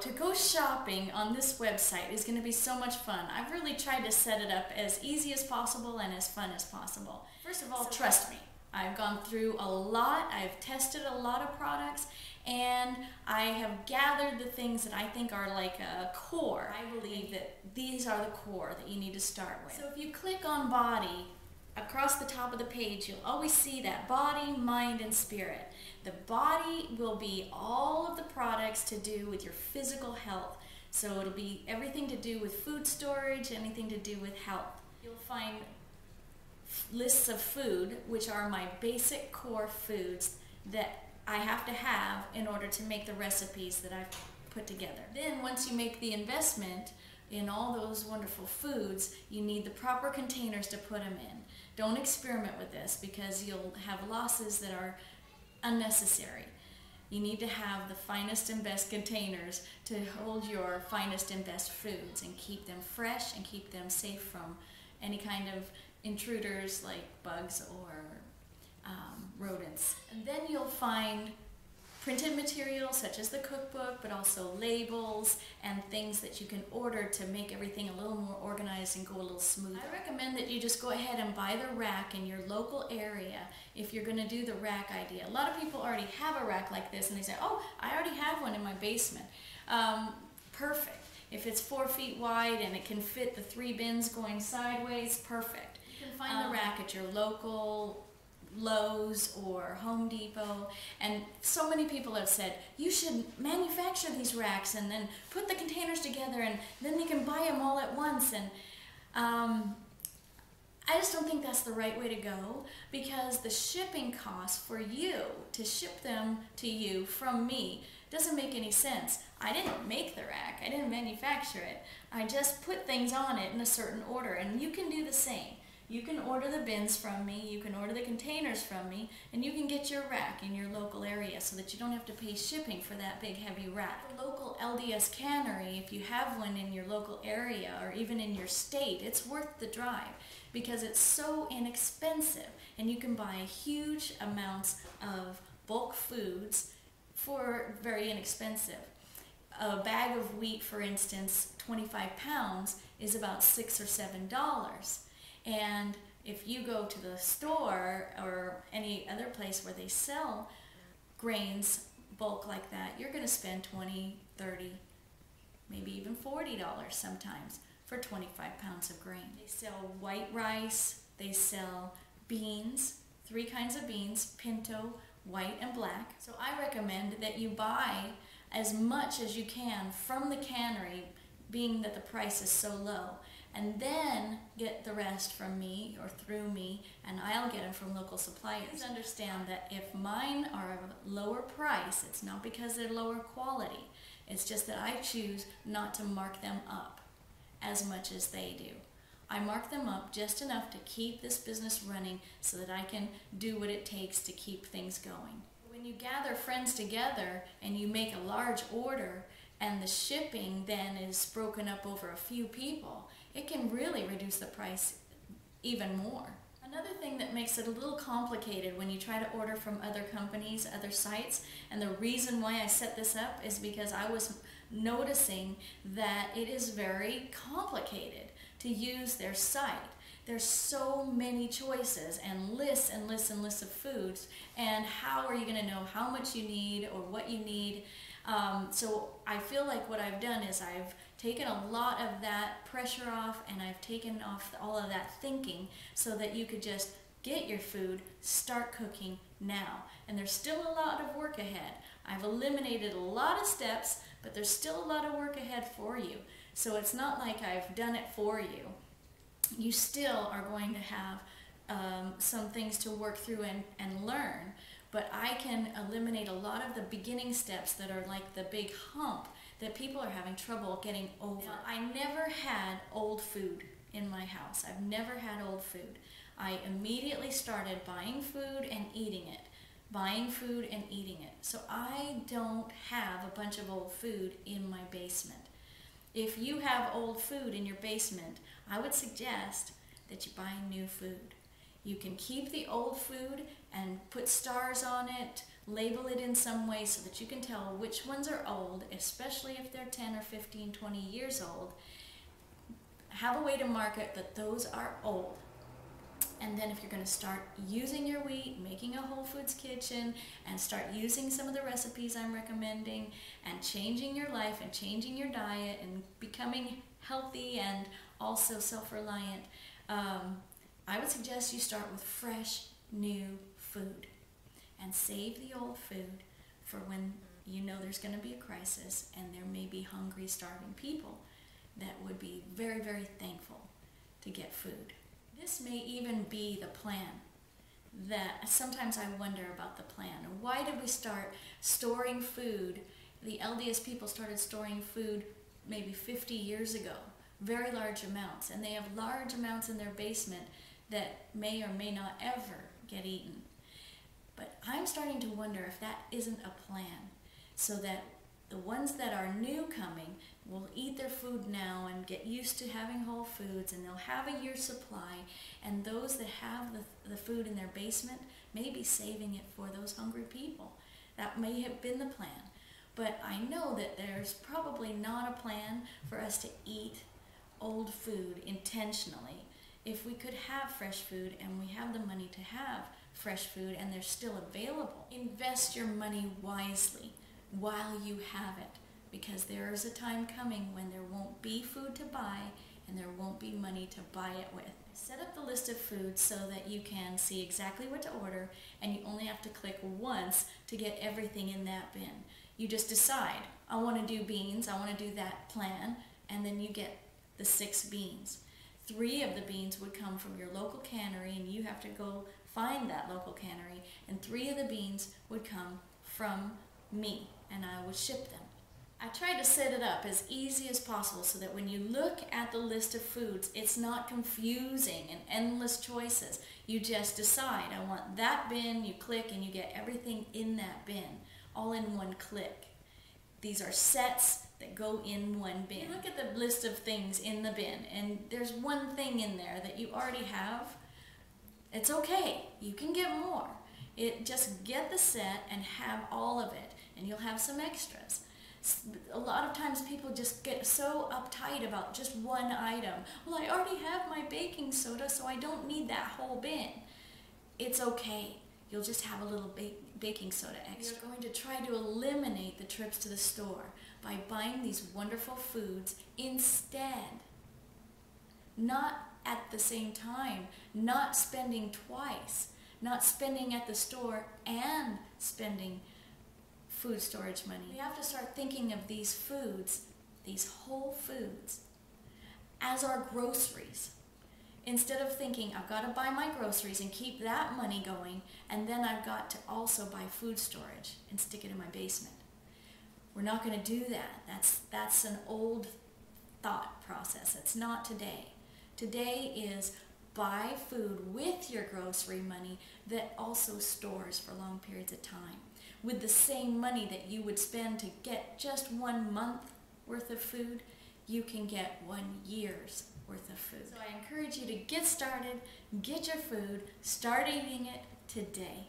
To go shopping on this website is going to be so much fun. I've really tried to set it up as easy as possible and as fun as possible. First of all, trust me. I've gone through a lot, I've tested a lot of products, and I have gathered the things that I think are like a core. I believe that these are the core that you need to start with. So if you click on body, across the top of the page, you'll always see that body, mind, and spirit. The body will be all of the products to do with your physical health. So it'll be everything to do with food storage, anything to do with health. You'll find lists of food, which are my basic core foods that I have to have in order to make the recipes that I've put together. Then once you make the investment in all those wonderful foods, you need the proper containers to put them in. Don't experiment with this because you'll have losses that are unnecessary. You need to have the finest and best containers to hold your finest and best foods and keep them fresh and keep them safe from any kind of intruders like bugs or rodents. And then you'll find printed materials such as the cookbook, but also labels and things that you can order to make everything a little more organized and go a little smoother. I recommend that you just go ahead and buy the rack in your local area if you're going to do the rack idea. A lot of people already have a rack like this and they say, oh, I already have one in my basement. Perfect. If it's 4 feet wide and it can fit the 3 bins going sideways, perfect. You can find the rack at your local Lowe's or Home Depot, and so many people have said you should manufacture these racks and then put the containers together and then you can buy them all at once, and I just don't think that's the right way to go, because the shipping cost for you to ship them to you from me doesn't make any sense. I didn't make the rack, I didn't manufacture it, I just put things on it in a certain order, and you can do the same. You can order the bins from me, you can order the containers from me, and you can get your rack in your local area so that you don't have to pay shipping for that big heavy rack. The local LDS cannery, if you have one in your local area or even in your state, it's worth the drive because it's so inexpensive and you can buy huge amounts of bulk foods for very inexpensive. A bag of wheat, for instance, 25 pounds, is about $6 or $7. And if you go to the store or any other place where they sell grains bulk like that, you're going to spend $20, $30, maybe even $40 sometimes for 25 pounds of grain. They sell white rice, they sell beans, 3 kinds of beans, pinto, white, and black. So I recommend that you buy as much as you can from the cannery, being that the price is so low, and then get the rest from me or through me, and I'll get them from local suppliers. Please understand that if mine are a lower price, it's not because they're lower quality. It's just that I choose not to mark them up as much as they do. I mark them up just enough to keep this business running so that I can do what it takes to keep things going. When you gather friends together and you make a large order, and the shipping then is broken up over a few people, it can really reduce the price even more. Another thing that makes it a little complicated when you try to order from other companies, other sites, and the reason why I set this up is because I was noticing that it is very complicated to use their site. There's so many choices and lists and lists and lists of foods, and how are you going to know how much you need or what you need? So I feel like what I've done is I've taken a lot of that pressure off, and I've taken off all of that thinking so that you could just get your food, start cooking now. And there's still a lot of work ahead. I've eliminated a lot of steps, but there's still a lot of work ahead for you. So it's not like I've done it for you. You still are going to have some things to work through and learn. But I can eliminate a lot of the beginning steps that are like the big hump that people are having trouble getting over. Now, I never had old food in my house. I've never had old food. I immediately started buying food and eating it. Buying food and eating it. So I don't have a bunch of old food in my basement. If you have old food in your basement, I would suggest that you buy new food. You can keep the old food and put stars on it, Label it in some way so that you can tell which ones are old, especially if they're 10 or 15, 20 years old. Have a way to mark it that those are old. And then if you're going to start using your wheat, making a whole foods kitchen, and start using some of the recipes I'm recommending, and changing your life and changing your diet and becoming healthy and also self-reliant, I would suggest you start with fresh, new food. And save the old food for when you know there's going to be a crisis and there may be hungry, starving people that would be very, very thankful to get food. This may even be the plan. That sometimes I wonder about the plan. Why did we start storing food? The LDS people started storing food maybe 50 years ago, very large amounts, and they have large amounts in their basement that may or may not ever get eaten. But I'm starting to wonder if that isn't a plan, so that the ones that are new coming will eat their food now and get used to having whole foods, and they'll have a year's supply, and those that have the food in their basement may be saving it for those hungry people. That may have been the plan. But I know that there's probably not a plan for us to eat old food intentionally. If we could have fresh food and we have the money to have fresh food and they're still available, invest your money wisely while you have it, because there is a time coming when there won't be food to buy and there won't be money to buy it with. Set up the list of foods so that you can see exactly what to order, and you only have to click once to get everything in that bin. You just decide, I want to do beans, I want to do that plan, and then you get the 6 beans. 3 of the beans would come from your local cannery, and you have to go find that local cannery, and 3 of the beans would come from me, and I would ship them. I tried to set it up as easy as possible so that when you look at the list of foods, it's not confusing and endless choices. You just decide, I want that bin, you click, and you get everything in that bin, all in one click. These are sets that go in one bin. You look at the list of things in the bin, and there's one thing in there that you already have. It's okay, you can get more. Just get the set and have all of it, and you'll have some extras. A lot of times people just get so uptight about just one item. Well, I already have my baking soda, so I don't need that whole bin. It's okay. You'll just have a little baking soda extra. You're going to try to eliminate the trips to the store by buying these wonderful foods instead. Not at the same time, not spending twice, not spending at the store and spending food storage money. We have to start thinking of these foods, these whole foods, as our groceries. Instead of thinking, I've got to buy my groceries and keep that money going, and then I've got to also buy food storage and stick it in my basement. We're not going to do that. That's an old thought process. It's not today. Today is buy food with your grocery money that also stores for long periods of time. With the same money that you would spend to get just 1 month worth of food, you can get 1 year's worth of food. So I encourage you to get started, get your food, start eating it today.